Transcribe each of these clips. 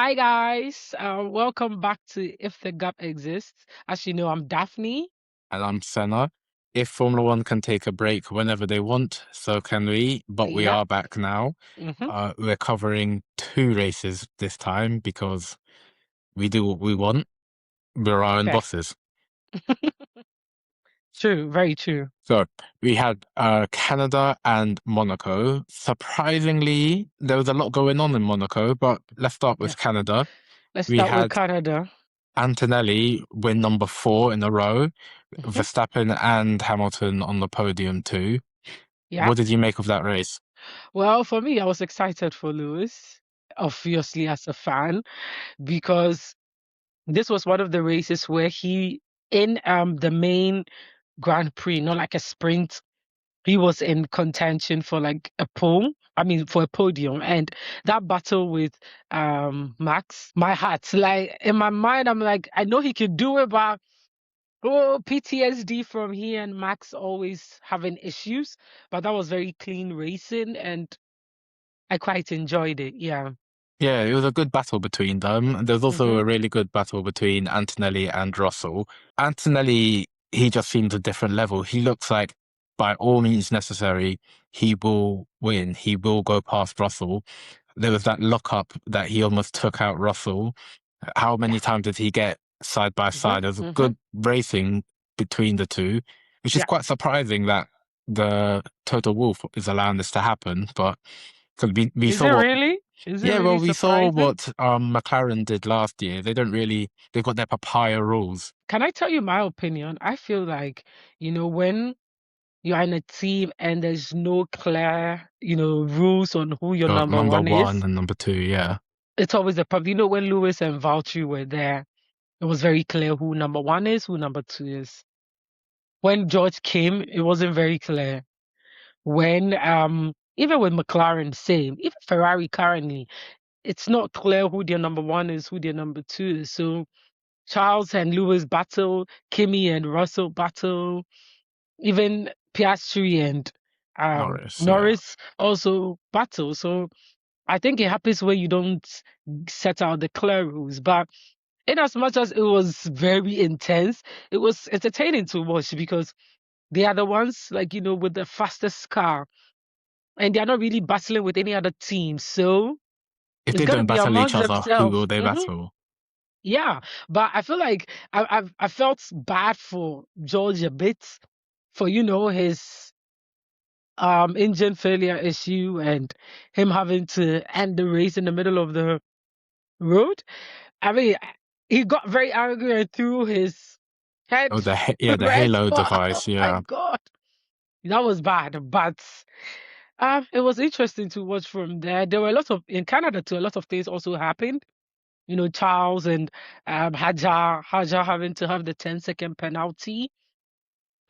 Hi guys, welcome back to If the Gap Exists. As you know, I'm Daphne. And I'm Senna. If Formula One can take a break whenever they want, so can we. But we Yep. are back now. hmm We're covering two races this time because we do what we want. We're our own Okay. bosses. True, very true. So we had Canada and Monaco. Surprisingly, there was a lot going on in Monaco, but let's start Yeah. with Canada. Let's We start with had Canada. Antonelli win number 4 in a row, hmm Verstappen and Hamilton on the podium too. Yeah. What did you make of that race? Well, for me, I was excited for Lewis, obviously as a fan, because this was one of the races where he in the main Grand Prix, not like a sprint. He was in contention for like a pole. I mean, for a podium, and that battle with Max, my heart, like in my mind, I'm like, I know he could do it, but oh, PTSD from he and Max always having issues. But that was very clean racing, and I quite enjoyed it. Yeah. Yeah, it was a good battle between them. There's also hmm a really good battle between Antonelli and Russell. Antonelli, he just seems a different level. He looks like, by all means necessary, he will win. He will go past Russell. There was that lockup that he almost took out Russell. How Yeah. many times did he get side by hmm side? There's a hmm good racing between the two, which is Yeah. quite surprising that the Total Wolf is allowing this to happen. But because we Is saw it what really? Is it yeah, really well, we saw surprising? what McLaren did last year. They don't really, they've got their papaya rules. Can I tell you my opinion? I feel like, when you're in a team and there's no clear, rules on who your Got number number one one is, and number two, yeah. it's always a problem. When Lewis and Valtteri were there, it was very clear who number one is, who number two is. When George came, it wasn't very clear. When even with McLaren, same. Even Ferrari currently, it's not clear who their number one is, who their number two is. So Charles and Lewis battle, Kimi and Russell battle, even Piastri and Norris, yeah. Norris also battle. So I think it happens when you don't set out the clear rules. But in as much as it was very intense, it was entertaining to watch because they are the ones like with the fastest car, and they are not really battling with any other team. So If it's they gonna don't be battle each amongst other, who themselves. will they battle? Yeah, but I feel like I felt bad for George a bit for his engine failure issue and him having to end the race in the middle of the road. I mean, he got very angry and threw his head Oh, the red. Halo Oh device, my yeah. God, that was bad. But it was interesting to watch from there. There were a lot of in Canada too. A lot of things also happened. Charles and Hajar having to have the 10-second penalty.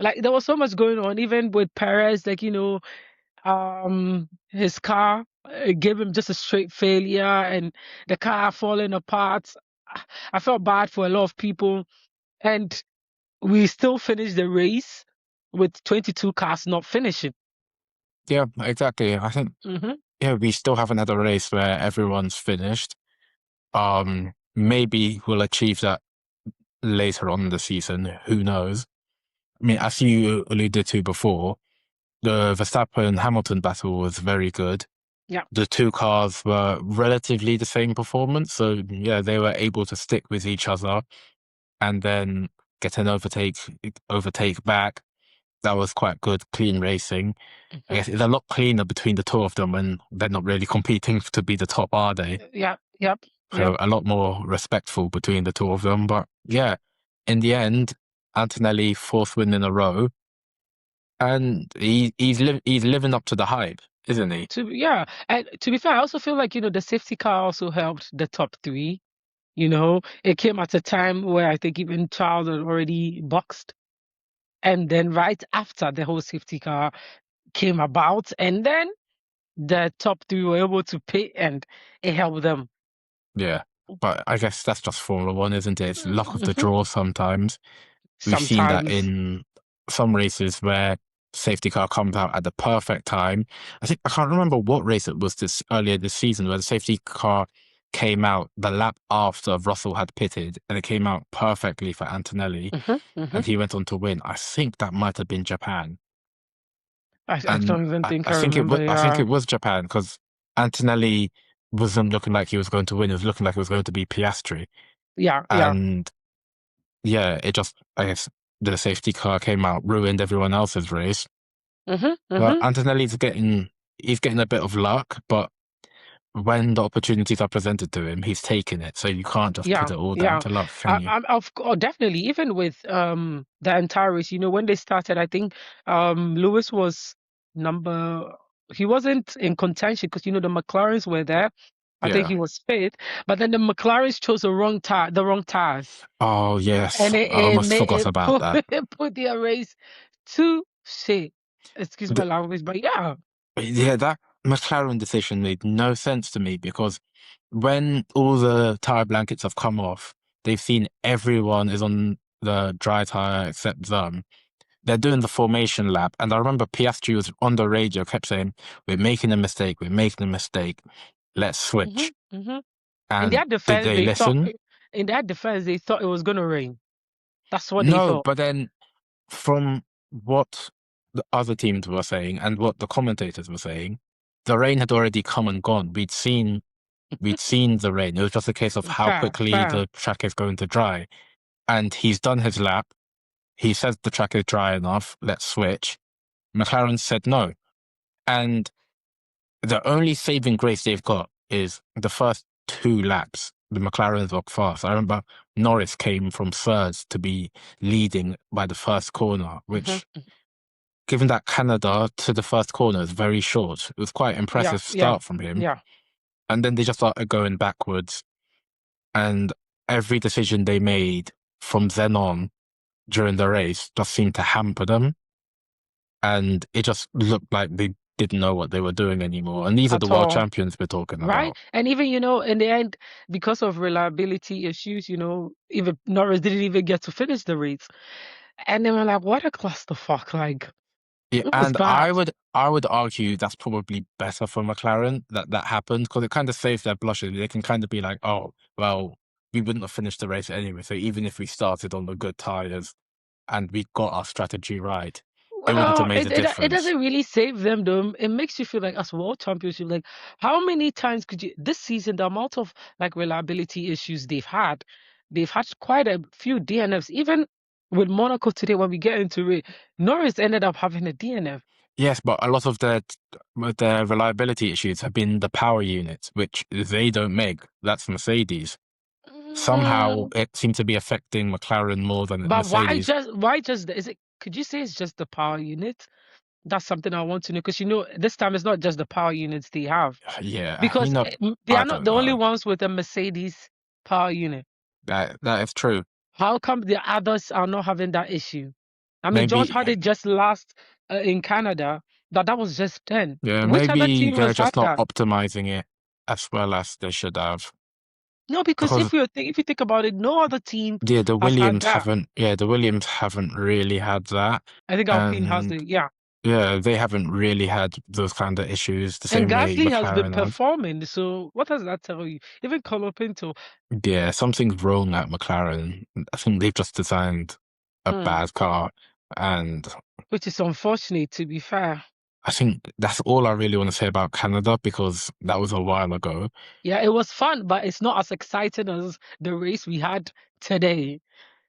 Like there was so much going on, even with Perez. Like his car gave him just a straight failure and the car falling apart. I felt bad for a lot of people, and we still finished the race with 22 cars not finishing. Yeah, exactly. I think, hmm yeah, we still haven't had a race where everyone's finished. Maybe we'll achieve that later on in the season. Who knows? I mean, as you alluded to before, the Verstappen Hamilton battle was very good. Yeah. The two cars were relatively the same performance. So yeah, they were able to stick with each other and then get an overtake back. That was quite good, clean racing. I hmm guess it's a lot cleaner between the two of them when they're not really competing to be the top, are they? Yeah. Yep. Yep. So a lot more respectful between the two of them. But yeah, in the end, Antonelli fourth win in a row, and he's living up to the hype, isn't he? And to be fair, I also feel like the safety car also helped the top three. It came at a time where I think even Charles had already boxed. And then right after the whole safety car came about, and then the top three were able to pay and it helped them. Yeah, but I guess that's just Formula One, isn't it? It's luck of the Mhm. draw sometimes. We've seen that Sometimes. in some races where safety car comes out at the perfect time. I can't remember what race it was this earlier this season where the safety car came out the lap after Russell had pitted, and it came out perfectly for Antonelli, Hmm. Hmm. and he went on to win. I think that might have been Japan, I and don't even think I I think it was remember. I think Yeah, it was Japan because Antonelli wasn't looking like he was going to win. It was looking like it was going to be Piastri, yeah, yeah. and yeah, it just I guess the safety car came out, ruined everyone else's race. Hmm. But Hmm. Antonelli's getting he's getting a bit of luck, but when the opportunities are presented to him, he's taking it. So you can't just put Yeah, it all down yeah. to luck, can you? I'm of course, definitely. Even with the entire race, when they started, I think Lewis was number. He wasn't in contention because the McLarens were there. I think Yeah. he was fifth, but then the McLarens chose the wrong tires, Oh yes, and it I it, almost made, forgot it about put that. it put their race to shit. Excuse my The- language, but yeah. yeah, that McLaren decision made no sense to me because when all the tire blankets have come off, they've seen everyone is on the dry tire except them. They're doing the formation lap, and I remember Piastri was on the radio, kept saying, "We're making a mistake. We're making a mistake. Let's Hmm. switch." Hmm. In And their did defense, they they thought. listen? In their defense, they thought it was gonna rain. That's what they No, thought. but then from what the other teams were saying and what the commentators were saying, the rain had already come and gone. We'd seen the rain. It was just a case of how Fair, quickly fair. the track is going to dry. And he's done his lap. He says the track is dry enough. Let's switch. McLaren said no. And the only saving grace they've got is the first two laps. The McLarens walk fast. I remember Norris came from third to be leading by the first corner, Hmm. which, given that Canada to the first corner is very short, it was quite an Yeah, impressive yeah, start from him. yeah. And then they just started going backwards. And every decision they made from then on during the race just seemed to hamper them. And it just looked like they didn't know what they were doing anymore. And these are the At world all, champions we're talking right? about. And even, in the end, because of reliability issues, even Norris didn't even get to finish the race. And they were like, what a clusterfuck. Like, Yeah, it was and bad. I would argue that's probably better for McLaren that happened because it kind of saves their blushes. They can kind of be like, oh, well, we wouldn't have finished the race anyway. So even if we started on the good tires and we got our strategy right, it wouldn't have Well, made a it difference. doesn't really save them though. It makes you feel like as world champions, you're like, how many times could you this season, the amount of like reliability issues they've had quite a few DNFs. Even with Monaco today, when we get into it, Norris ended up having a DNF. Yes, but a lot of their reliability issues have been the power units, which they don't make. That's Mercedes. Somehow Mm, it seemed to be affecting McLaren more than but Mercedes. why just is it could you say it's just the power unit? That's something I want to know because this time it's not just the power units they have. Yeah, Because they I are not don't the only know. ones with a Mercedes power unit. That is true. How come the others are not having that issue? I mean, George Maybe, had it just last in Canada. That was just 10. yeah, Which other maybe team they're has had just not that? optimizing it as well as they should have. No, because Because if you think about it, no other team yeah, has had that. The Williams haven't really had that, I think Alpine has and the yeah. yeah, they haven't really had those kind of issues the And same way Gasly has been McLaren have. performing. So what does that tell you? Even Colapinto, Yeah, something's wrong at McLaren. I think they've just designed a mm, bad car, and which is unfortunate to be fair. I think that's all I really want to say about Canada because that was a while ago. Yeah, it was fun, but it's not as exciting as the race we had today.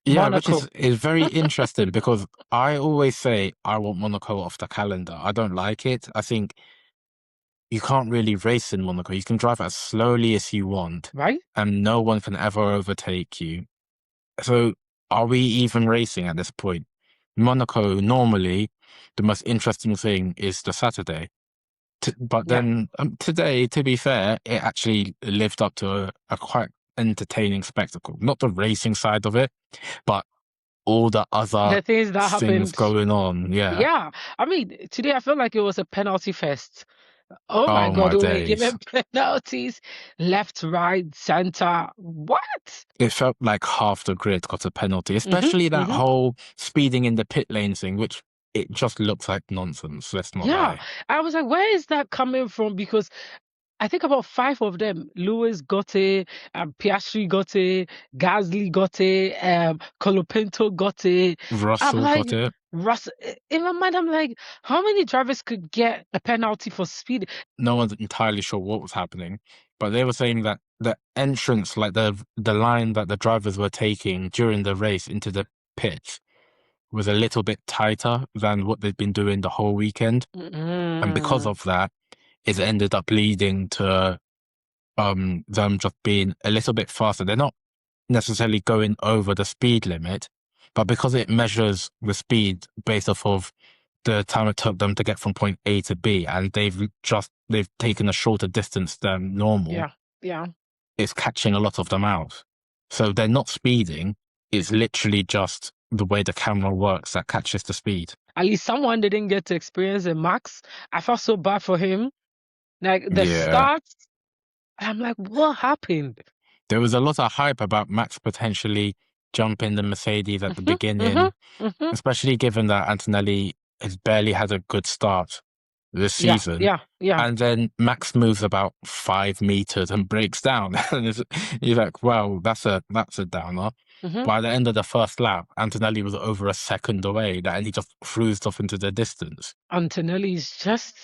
Yeah, which Monaco. is very interesting because I always say I want Monaco off the calendar. I don't like it. I think you can't really race in Monaco. You can drive as slowly as you want, Right? and no one can ever overtake you. So, are we even racing at this point? Monaco, normally, the most interesting thing is the Saturday. But Yeah. then today, to be fair, it actually lived up to a quite entertaining spectacle. Not the racing side of it, but all the other The things that things happened. going on. Yeah. Yeah. I mean, today I felt like it was a penalty fest. Oh my Oh God, my we were days. given penalties left, right, center. What? It felt like half the grid got a penalty, Hmm. especially that Hmm. whole speeding in the pit lane thing, which it just looks like nonsense. Let's not Yeah. lie. I was like, where is that coming from? Because I think about five of them. Lewis got it, Piastri got it, Gasly got it, Colapinto got it. I'm Russell like, got it. Russ, in my mind, I'm like, how many drivers could get a penalty for speed? No one's entirely sure what was happening, but they were saying that the entrance, like the line that the drivers were taking during the race into the pits, was a little bit tighter than what they'd been doing the whole weekend, and because Mm, of that, it ended up leading to them just being a little bit faster. They're not necessarily going over the speed limit, but because it measures the speed based off of the time it took them to get from point A to B, and they've taken a shorter distance than normal, yeah, yeah. it's catching a lot of them out. So they're not speeding. It's literally just the way the camera works that catches the speed. At least someone didn't get to experience it. Max, I felt so bad for him. Like the Yeah. start, I'm like, what happened? There was a lot of hype about Max potentially jumping the Mercedes at the Hmm hmm beginning, hmm especially given that Antonelli has barely had a good start this Yeah, season. yeah, yeah. And then Max moves about 5 meters and breaks down. And you're like, well, that's a downer. hmm By the end of the first lap, Antonelli was over a second away, and he just cruised off into the distance. Antonelli is just,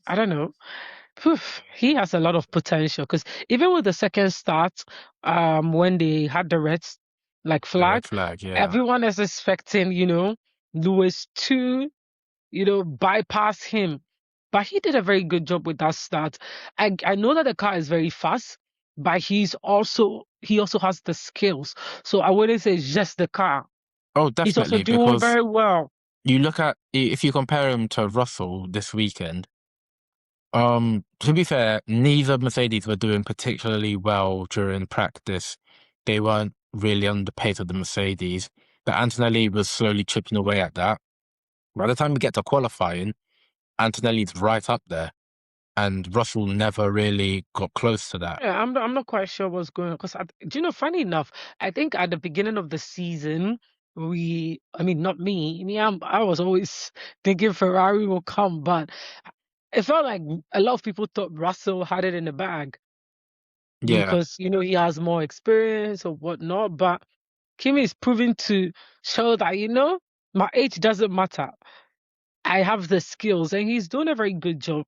I don't know. Poof, he has a lot of potential because even with the second start, when they had the like The red flag, flag, yeah. everyone is expecting, Lewis to, bypass him. But he did a very good job with that start. I know that the car is very fast, but he also has the skills. So I wouldn't say it's just the car. Oh, He's also definitely, doing because very well. you look at, if you compare him to Russell this weekend, to be fair, neither Mercedes were doing particularly well during practice. They weren't really on the pace of the Mercedes. But Antonelli was slowly chipping away at that. By the time we get to qualifying, Antonelli's right up there, and Russell never really got close to that. Yeah, I'm not quite sure what's going on because do you know, funny enough, I think at the beginning of the season, I mean, not me, I was always thinking Ferrari will come, but it felt like a lot of people thought Russell had it in the bag Yeah, because, he has more experience or whatnot. But Kimi is proving to show that, my age doesn't matter. I have the skills, and he's doing a very good job.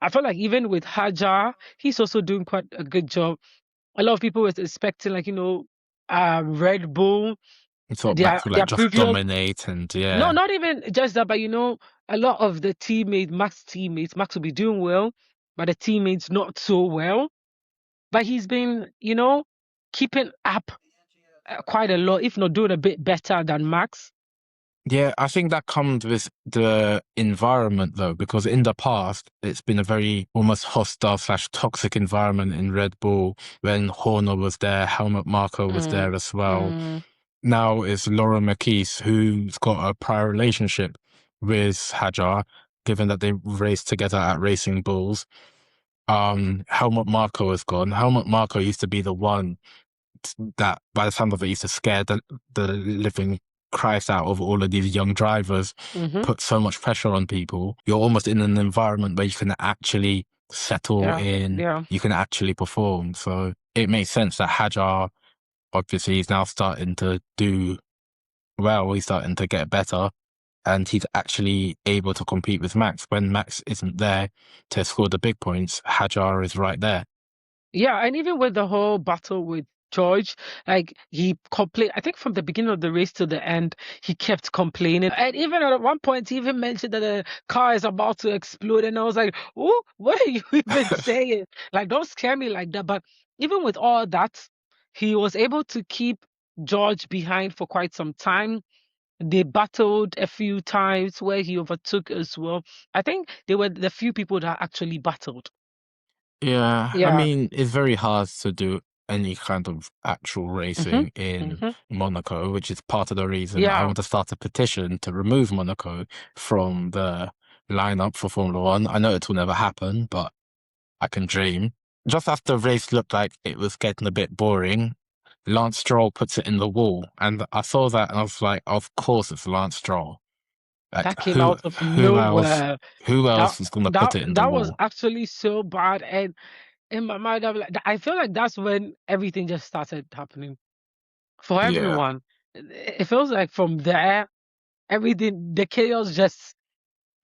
I feel like even with Hajar, he's also doing quite a good job. A lot of people was expecting, like, Red Bull, I thought their Max would like their just previous. dominate, and No, yeah, not even just that, but a lot of the Max will be doing well, but the teammates not so well. But he's been, keeping up quite a lot, if not doing a bit better than Max. yeah. I think that comes with the environment though, because in the past it's been a very almost hostile slash toxic environment in Red Bull when Horner was there, Helmut Marko was Mm, there as well. mm, Now it's Laura McKees who's got a prior relationship with Hajar, given that they raced together at Racing Bulls. Helmut Marko is gone. Helmut Marko used to be the one that, by the sound of it, used to scare the living Christ out of all of these young drivers, hmm put so much pressure on people. You're almost in an environment where you can actually settle Yeah, in, yeah. you can actually perform. So it makes sense that Hajar, obviously, is now starting to do well. He's starting to get better, and he's actually able to compete with Max. When Max isn't there to score the big points, Hajar is right there. Yeah, and even with the whole battle with George, like he complained, I think from the beginning of the race to the end, he kept complaining. And even at one point, he even mentioned that the car is about to explode. And I was like, oh, what are you even saying? Like, don't scare me like that. But even with all that, he was able to keep George behind for quite some time. They battled a few times where he overtook as well. I think they were the few people that actually battled. Yeah, I Yeah. mean, it's very hard to do any kind of actual hmm racing in hmm Monaco, which is part of the reason I Yeah. want to start a petition to remove Monaco from the lineup for Formula One. I know it will never happen, but I can dream. Just as the race looked like it was getting a bit boring, Lance Stroll puts it in the wall, and I saw that and I was like, of course it's Lance Stroll. Like That came out of who else nowhere. who That else is gonna that put it in the that was wall? actually so bad. And in my mind, I'm like, I feel like that's when everything just started happening for Yeah. everyone. It feels like from there, everything, the chaos just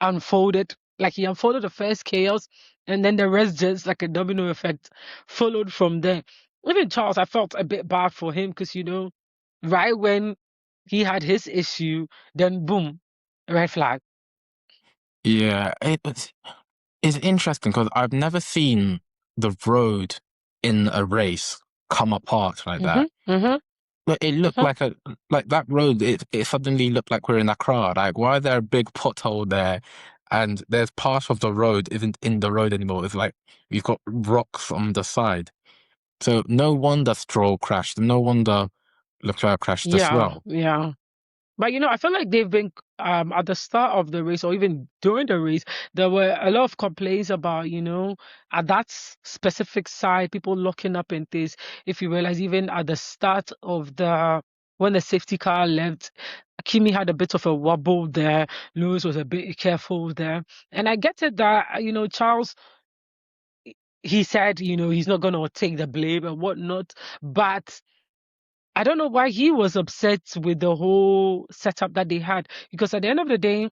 unfolded. Like he unfolded the first chaos, and then the rest just like a domino effect followed from there. Even Charles, I felt a bit bad for him because right when he had his issue, then boom, red flag. Yeah, it's interesting because I've never seen the road in a race come apart like Mm-hmm. that. Mm-hmm. But it looked Mm-hmm. like that road. It suddenly looked like we're in Accra. Like, why is there a big pothole there? And there's part of the road isn't in the road anymore. It's like you've got rocks on the side. So no wonder Stroll crashed. No wonder Leclerc crashed as Yeah, well. yeah. But I feel like they've been at the start of the race or even during the race, there were a lot of complaints about, at that specific side, people locking up in this. If you realize, even at the start of the when the safety car left, Kimi had a bit of a wobble there. Lewis was a bit careful there. And I get it that, Charles, he said, he's not gonna take the blame and whatnot, but I don't know why he was upset with the whole setup that they had because at the end of the day,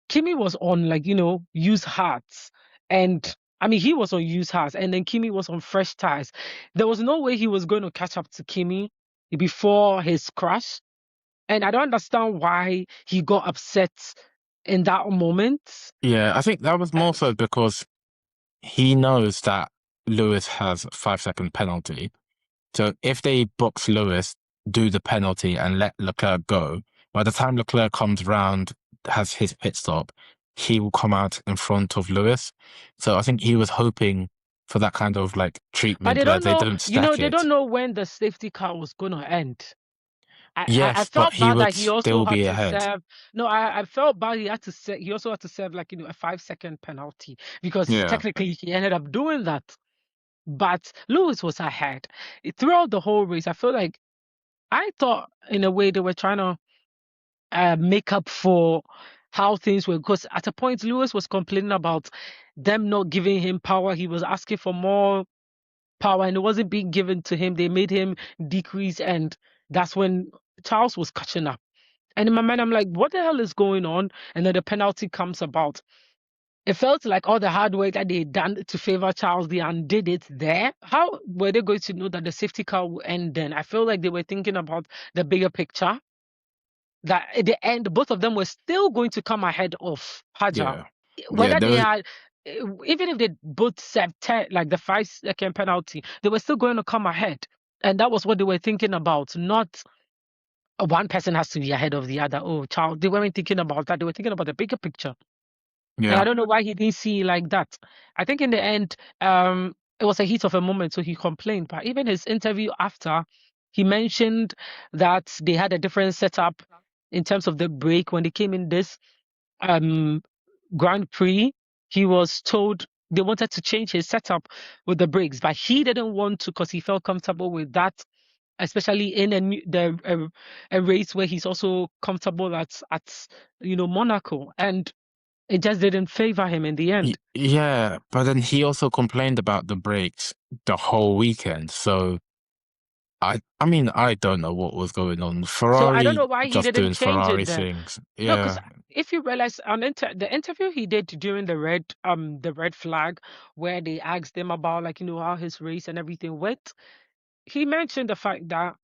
Kimi was on like, used hearts. And I mean, he was on used hearts and then Kimi was on fresh tires. There was no way he was going to catch up to Kimi before his crash. And I don't understand why he got upset in that moment. Yeah, I think that was Uh, more so because he knows that Lewis has 5 second penalty. So if they box Lewis, do the penalty and let Leclerc go, by the time Leclerc comes round, has his pit stop, he will come out in front of Lewis. So I think he was hoping for that kind of like But they treatment where don't they know, don't stack they don't it. know when the safety car was going to end. I Yes, but felt he bad would that he also still had be to ahead. serve. No, I felt bad he had to serve. He also had to serve like a 5 second penalty because Yeah, technically he ended up doing that. But Lewis was ahead throughout the whole race. I feel like I thought in a way they were trying to make up for how things were because at a point Lewis was complaining about them not giving him power. He was asking for more power and it wasn't being given to him. They made him decrease, and that's when Charles was catching up. And in my mind, I'm like, what the hell is going on? And then the penalty comes about. It felt like all the hard work that they done to favor Charles, they undid it there. How were they going to know that the safety car will end then? I feel like they were thinking about the bigger picture. That at the end, both of them were still going to come ahead of Hajar. yeah, yeah. Whether There they was, had, even if they both served 10, like the 5 second penalty, they were still going to come ahead. And that was what they were thinking about, not one person has to be ahead of the other. Oh, child, they weren't thinking about that. They were thinking about the bigger picture. And I yeah, don't know why he didn't see it like that. I think in the end, it was a heat of a moment, so he complained. But even his interview after, he mentioned that they had a different setup in terms of the break when they came in this um Grand Prix. He was told they wanted to change his setup with the brakes, but he didn't want to because he felt comfortable with that, especially in a race where he's also comfortable at Monaco, and it just didn't favor him in the end. yeah. But then he also complained about the brakes the whole weekend. So I mean, I don't know what was going on. So I don't Ferrari know why he just didn't doing change Ferrari it then. things. No, because Yeah, if you realize on the interview he did during the red flag, where they asked him about like how his race and everything went, he mentioned the fact that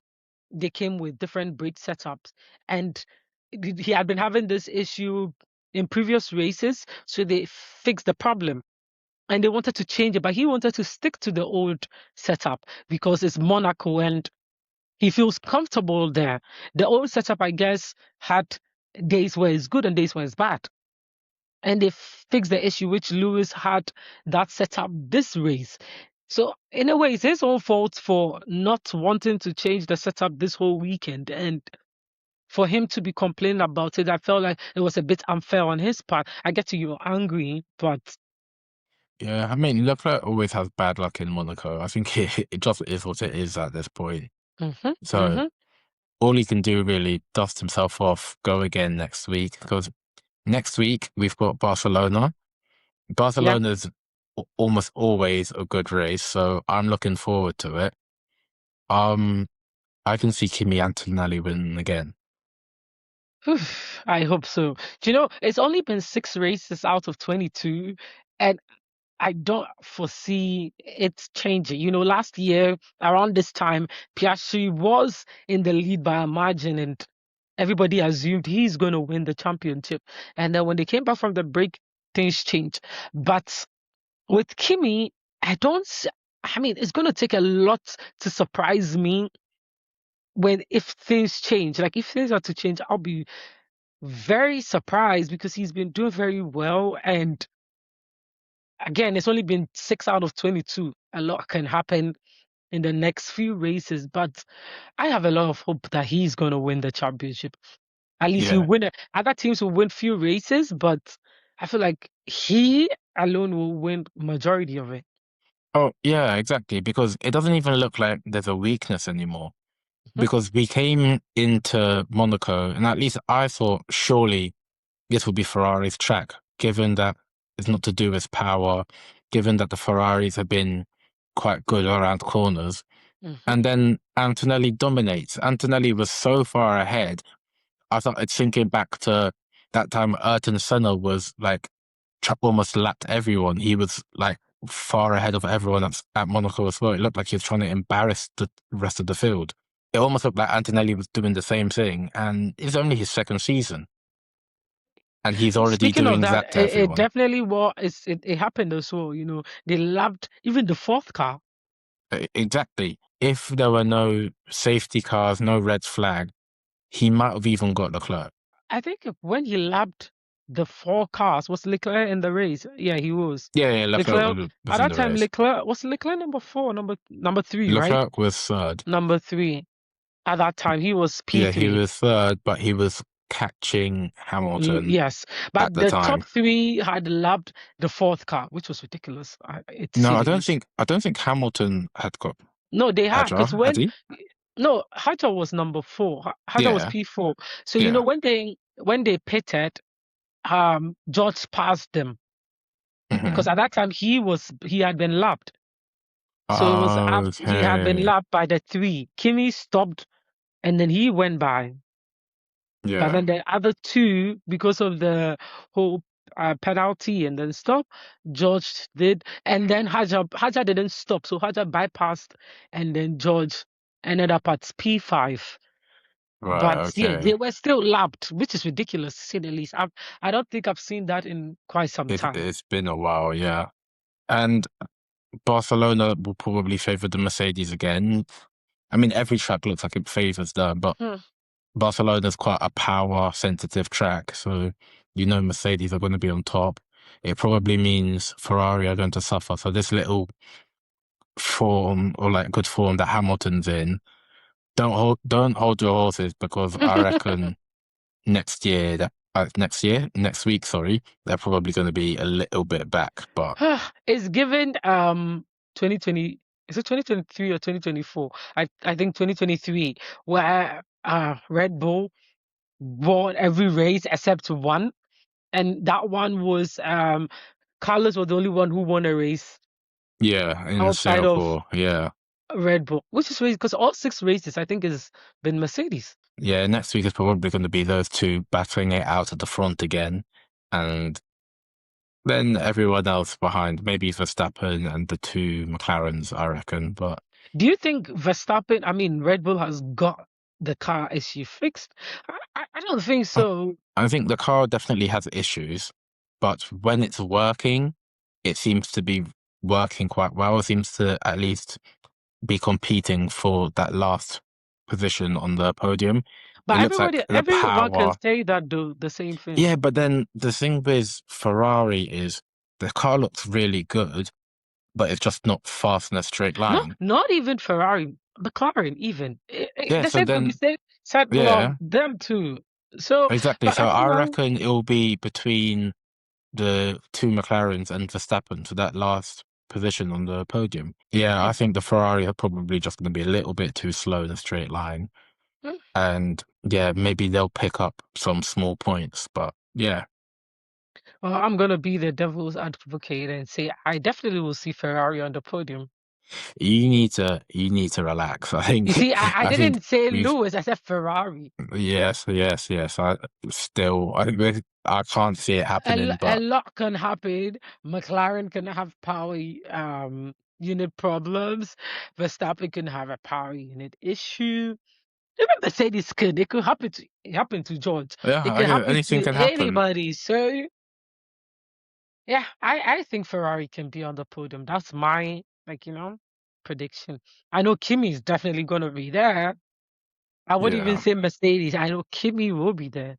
they came with different brake setups, and he had been having this issue in previous races, so they fixed the problem. And they wanted to change it, but he wanted to stick to the old setup because it's Monaco and he feels comfortable there. The old setup, I guess, had days where it's good and days where it's bad. And they fixed the issue which Lewis had that setup this race. So in a way, it's his own fault for not wanting to change the setup this whole weekend. And for him to be complaining about it, I felt like it was a bit unfair on his part. I get you, you're angry, but yeah. I mean, Leclerc always has bad luck in Monaco. I think it just is what it is at this point. hmm So hmm all he can do really dust himself off, go again next week because next week we've got Barcelona. yeah. Barcelona's almost always a good race. So I'm looking forward to it. Um, I can see Kimi Antonelli winning again. I hope so. Do you know, it's only been 6 races out of 22, and I don't foresee it changing. You know, last year around this time, Piastri was in the lead by a margin, and everybody assumed he's going to win the championship. And then when they came back from the break, things changed. But with Kimi, I don't. I mean, it's going to take a lot to surprise me when if things change. Like if things are to change, I'll be very surprised because he's been doing very well. And again, it's only been 6 out of 22. A lot can happen in the next few races, but I have a lot of hope that he's going to win the championship. At least he'll Yeah. win it. Other teams will win few races, but I feel like he alone will win majority of it. Oh, yeah, exactly. Because it doesn't even look like there's a weakness anymore. Because we came into Monaco, and at least I thought surely this would be Ferrari's track, given that it's not to do with power, given that the Ferraris have been quite good around corners. Mhm. And then Antonelli dominates. Antonelli was so far ahead. I started thinking back to that time Ayrton Senna was like almost lapped everyone. He was like far ahead of everyone at Monaco as well. It looked like he was trying to embarrass the rest of the field. It almost looked like Antonelli was doing the same thing, and it's only his second season, and he's already Speaking of doing that, that to it everyone. definitely was. It happened as well. You know, they loved even the fourth car. Exactly. If there were no safety cars, no red flag, he might have even got the clerk. I think when he lapped the four cars, was Leclerc in the race? Yeah, he was. Yeah, yeah, Leclerc Leclerc was at in that the time. race. Leclerc was Leclerc number four, number three, right? Leclerc was third. Number three at that time. He was P Yeah, he three. was third, but he was catching Hamilton Yes, at but the the top time. three had lapped the fourth car, which was ridiculous. To No, say I the don't least. think I don't think Hamilton had got No, they had because Hadjar, had when he? no, Hajar was number four. Hajar was Yeah, P4. So you know yeah. when they pitted, George passed them Hmm. because at that time he had been lapped. So it was after he had been Okay. lapped by the three. Kimi stopped and then he went by. But Yeah. then the other two, because of the whole penalty and then stop, George did, and then Hajar didn't stop, so Hajar bypassed, and then George ended up at P5. Right, But yeah, they okay. were still lapped, which is ridiculous to say the least. I don't think I've seen that in quite some time. It's been a while, yeah. And Barcelona will probably favor the Mercedes again. I mean, every track looks like it favors them, but Hmm. Barcelona's quite a power sensitive track, so Mercedes are going to be on top. It probably means Ferrari are going to suffer. So this little form or like good form that Hamilton's in, don't hold your horses because I reckon next week, sorry, they're probably going to be a little bit back. But It's given 2020, is it 2023 or 2024? I think 2023, where Red Bull won every race except one, and that one was Carlos was the only one who won a race yeah, in outside of Singapore, yeah. Red Bull, which is crazy because all 6 races I think has been Mercedes. Yeah, next week is probably going to be those two battling it out at the front again. And then everyone else behind, maybe Verstappen and the two McLarens, I reckon. But Do you think Verstappen, I mean Red Bull has got the car issue fixed? I don't think I so. I think the car definitely has issues, but when it's working, it seems to be working quite well. It seems to at least be competing for that last position on the podium. It But looks like the everyone can power. say that the same thing. Yeah, but then the thing with Ferrari is the car looks really good, but it's just not fast in a straight No, line. not even Ferrari, McLaren even. Yeah, The so same could be then, said yeah, about them too. So, exactly. but So I everyone, reckon it'll be between the two McLarens and Verstappen to that last position on the podium. Yeah, I think the Ferrari are probably just going to be a little bit too slow in a straight line. hmm, And yeah, maybe they'll pick up some small points, but yeah. Well, I'm gonna be the devil's advocate and say I definitely will see Ferrari on the podium. You need to relax. I You think see, I I think didn't say we've Lewis, I said Ferrari. yes. I can't see it happening, A but lot can happen. McLaren can have power unit problems. Verstappen can have a power unit issue. Even Mercedes can. It could happen to George. yeah, It can happen anything to can happen. anybody. So yeah, I think Ferrari can be on the podium. That's my prediction. I know Kimi is definitely gonna be there. I would even Yeah. say Mercedes. I know Kimi will be there,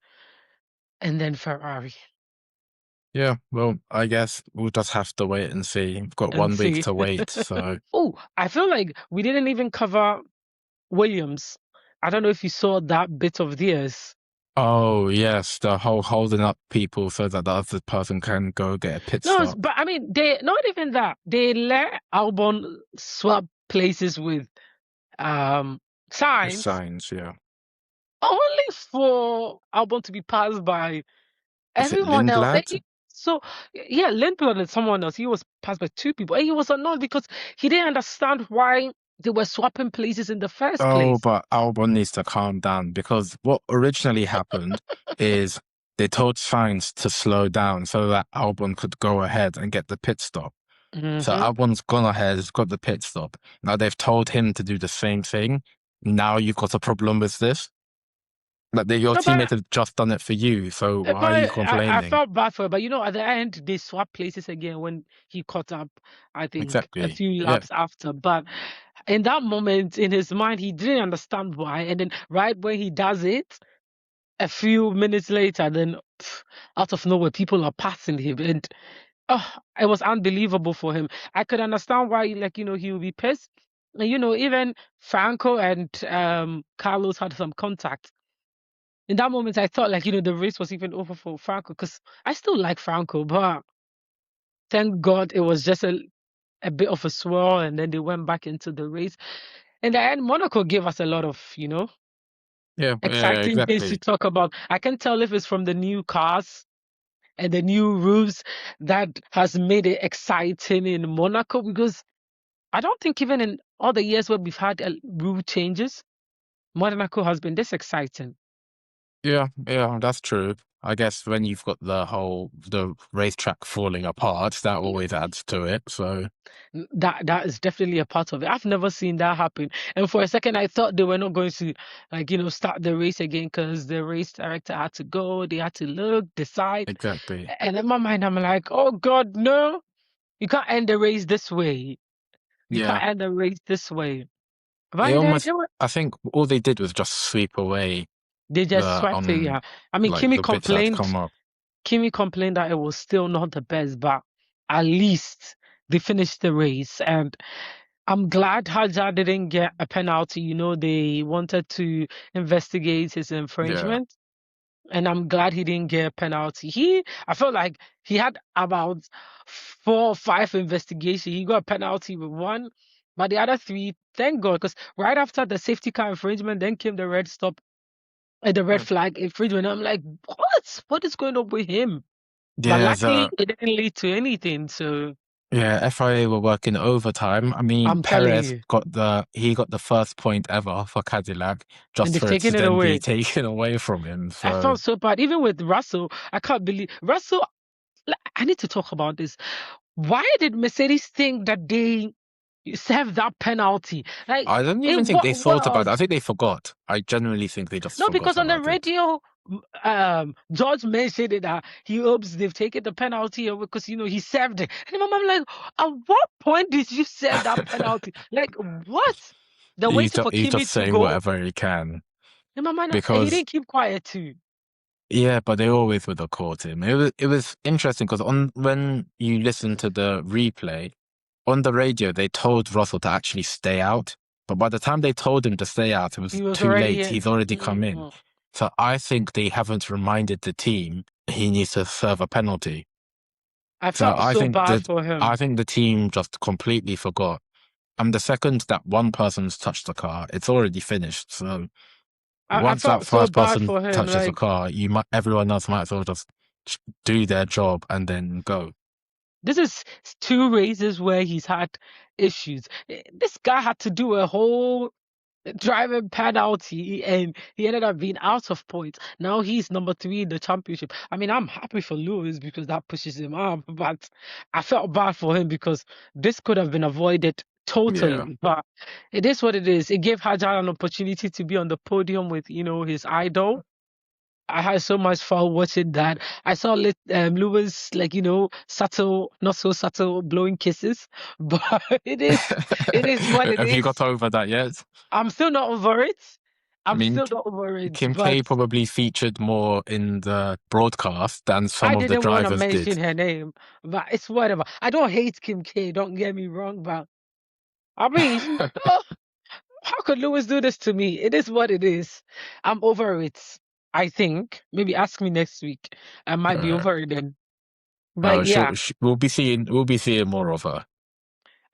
and then Ferrari Yeah, well, I guess we'll just have to wait and see. We've got and 1 week see. to wait, so. Oh, I feel like we didn't even cover Williams. I don't know if you saw that bit of theirs. Oh, yes, the whole holding up people so that the other person can go get a pit No, stop. but I mean, they not even that. They let Albon swap places with um The Sainz signs, yeah. only for Albon to be passed by Is it everyone else. Lindblad? So yeah, Lindblad and someone else. He was passed by two people, and he was annoyed because he didn't understand why they were swapping places in the first Oh, place. but Albon needs to calm down because what originally happened is they told Sainz to slow down so that Albon could go ahead and get the pit stop. So Hmm. Albon's gone ahead, has got the pit stop. Now they've told him to do the same thing. Now you've got a problem with this. Like your No, teammates have just done it for you, so why are you I complaining? felt bad for it. But at the end they swapped places again when he caught up. I think a Exactly. few Yeah, laps after, but in that moment in his mind he didn't understand why. And then right when he does it, a few minutes later, then out of nowhere, people are passing him, and it was unbelievable for him. I could understand why, he would be pissed. And even Franco and Carlos had some contact. In that moment, I thought the race was even over for Franco because I still like Franco, but thank God it was just a bit of a swirl, and then they went back into the race. In the end, Monaco gave us a lot of yeah, exciting things to exactly. talk about. I can tell if it's from the new cars and the new roofs that has made it exciting in Monaco because I don't think even in all the years where we've had rule changes, Monaco has been this exciting. Yeah, that's true. I guess when you've got the racetrack falling apart, that Yeah. always adds to it. So That is definitely a part of it. I've never seen that happen. And for a second, I thought they were not going to, start the race again because the race director had to go. They had to look, decide. exactly. And in my mind, I'm like, oh God, no, you can't end the race this way. You can't Yeah, end the race this way. But they in the end, almost. I think all they did was just sweep away they just the swept it. Yeah. I mean, like the bits that had come up. Kimi complained that it was still not the best, but at least they finished the race. And I'm glad Hadjar didn't get a penalty. They wanted to investigate his Yeah, infringement. And I'm glad he didn't get a penalty. I felt like he had about 4 or 5 investigations. He got a penalty with one, but the other three, thank God, because right after the safety car infringement, then came the red stop and the red Uh, flag infringement. I'm like, what? What is going on with him? But yeah. luckily, it didn't lead to anything. So FIA were working overtime. I mean, I'm telling Perez you, got the first point ever for Cadillac, and just they've for it to taken it then be away. taken away from him. I So felt so bad. Even with Russell, I can't believe Russell. I need to talk about this. Why did Mercedes think that they served that penalty? Like I don't it even think they thought about it. I was think they forgot. I genuinely think they just no, forgot because on the about it. radio, George mentioned it that he hopes they've taken the penalty away because he served it. And I'm like, at what point did you serve that penalty? Like what? They're waiting for He's Kimi just to saying go. whatever he can And my man, he because didn't keep quiet too. yeah, but they always would have caught him. It was interesting because on when you listen to the replay on the radio, they told Russell to actually stay out, but by the time they told him to stay out, it was He was too already late. here. He's already come in. So I think they haven't reminded the team he needs to serve a penalty. I So felt so bad for I him. think the team just completely forgot. And the second that one person's touched the car, it's already finished. So I once that felt so first bad person for him. touches the Like car, everyone else might as well just. do their job and then go. This is two races where he's had issues. This guy had to do a whole driving penalty and he ended up being out of points. Now he's number three in the championship. I mean, I'm happy for Lewis because that pushes him up, but I felt bad for him because this could have been avoided Yeah. totally. But it is what it is. It gave Hajar an opportunity to be on the podium with, his idol. I had so much fun watching that. I saw Lewis, like, subtle, not so subtle, blowing kisses, but it is what it Have you got is. over that yet? I'm still not over it. I I'm mean, still not over it, Kim but K probably featured more in the broadcast than some I of the didn't want to drivers did. mention her name. But it's whatever. I don't hate Kim K, don't get me wrong, but I mean, how could Lewis do this to me? It is what it is. I'm over it. I think. Maybe ask me next week. I might be Uh, over it then. But yeah, we'll be seeing more of her.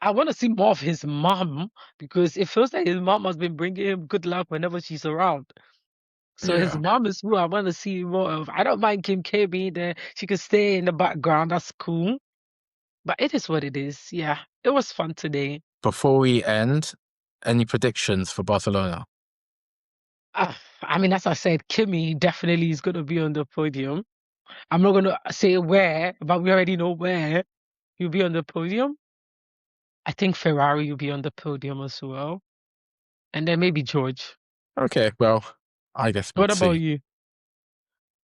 I want to see more of his mom because it feels like his mom has been bringing him good luck whenever she's around. So his Yeah. mom is who I want to see more of. I don't mind Kim K being there. She could stay in the background. That's cool. But it is what it is. Yeah, it was fun today. Before we end, any predictions for Barcelona? I mean, as I said, Kimmy definitely is going to be on the podium. I'm not going to say where, but we already know where he'll be on the podium. I think Ferrari will be on the podium as well. And then maybe George. Okay, well, I guess we'll What about see. you?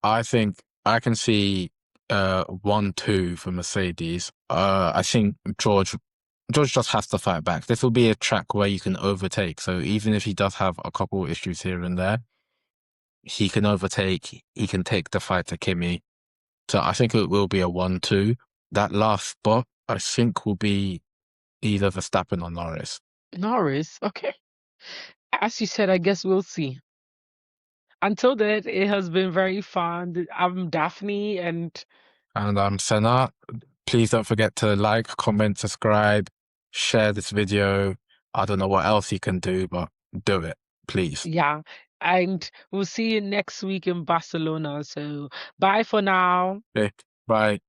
I think I can see 1-2 for Mercedes. I think George just has to fight back. This will be a track where you can overtake. So even if he does have a couple issues here and there, he can overtake. He can take the fight to Kimi. So I think it will be a 1-2. That last spot, I think, will be either Verstappen or Norris. Norris. Okay. As you said, I guess we'll see. Until then, it has been very fun. I'm Daphne, and And I'm Senna. Please don't forget to like, comment, subscribe, share this video. I don't know what else you can do, but do it, please. yeah, and we'll see you next week in Barcelona. So bye for now. Okay, bye.